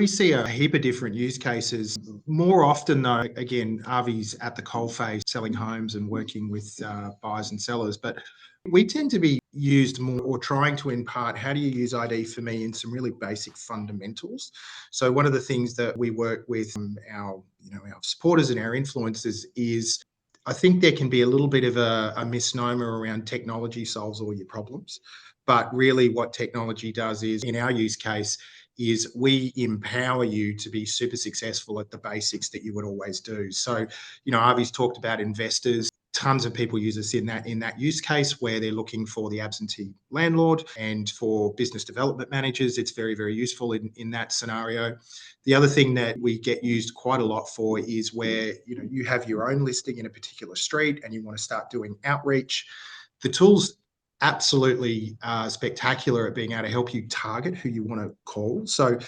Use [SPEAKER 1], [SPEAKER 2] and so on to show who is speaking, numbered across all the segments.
[SPEAKER 1] We see a heap of different use cases. More often, though, again, Avi's at the coalface selling homes and working with buyers and sellers, but we tend to be used more or trying to impart how do you use iD4me in some really basic fundamentals. So one of the things that we work with our supporters and our influencers is I think there can be a little bit of a misnomer around technology solves all your problems. But really what technology does is, in our use case, is we empower you to be super successful at the basics that you would always do. So, Avi's talked about investors. Tons of people use us in that use case where they're looking for the absentee landlord, and for business development managers, it's very, very useful in that scenario. The other thing that we get used quite a lot for is where you have your own listing in a particular street and you want to start doing outreach. The tools absolutely spectacular at being able to help you target who you want to call. So,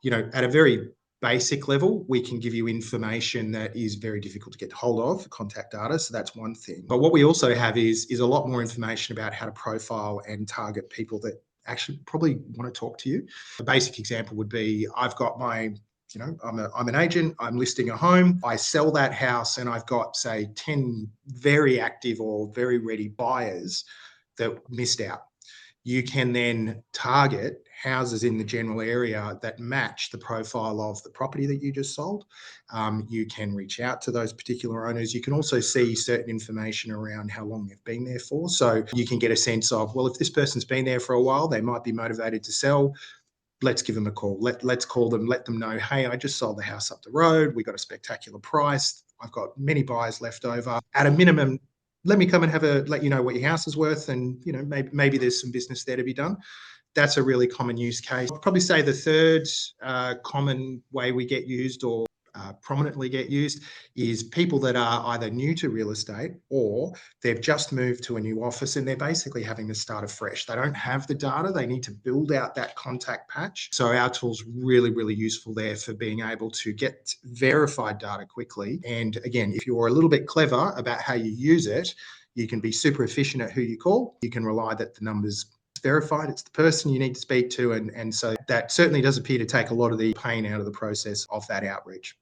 [SPEAKER 1] at a very basic level, we can give you information that is very difficult to get hold of, contact data. So that's one thing. But what we also have is a lot more information about how to profile and target people that actually probably want to talk to you. A basic example would be I've got my I'm an agent, I'm listing a home, I sell that house, and I've got, say, 10 very active or very ready buyers that missed out. You can then target houses in the general area that match the profile of the property that you just sold. You can reach out to those particular owners. You can also see certain information around how long they've been there for. So you can get a sense of, well, if this person's been there for a while, they might be motivated to sell. Let's give them a call. Let's call them, let them know, hey, I just sold the house up the road. We got a spectacular price. I've got many buyers left over. At a minimum, let me come and let you know what your house is worth, and maybe there's some business there to be done. That's a really common use case. I'd probably say the third common way we get used, or prominently get used, is people that are either new to real estate or they've just moved to a new office and they're basically having to start afresh. They don't have the data. They need to build out that contact patch. So our tool's really, really useful there for being able to get verified data quickly. And again, if you're a little bit clever about how you use it, you can be super efficient at who you call. You can rely that the number's verified, it's the person you need to speak to. And so that certainly does appear to take a lot of the pain out of the process of that outreach.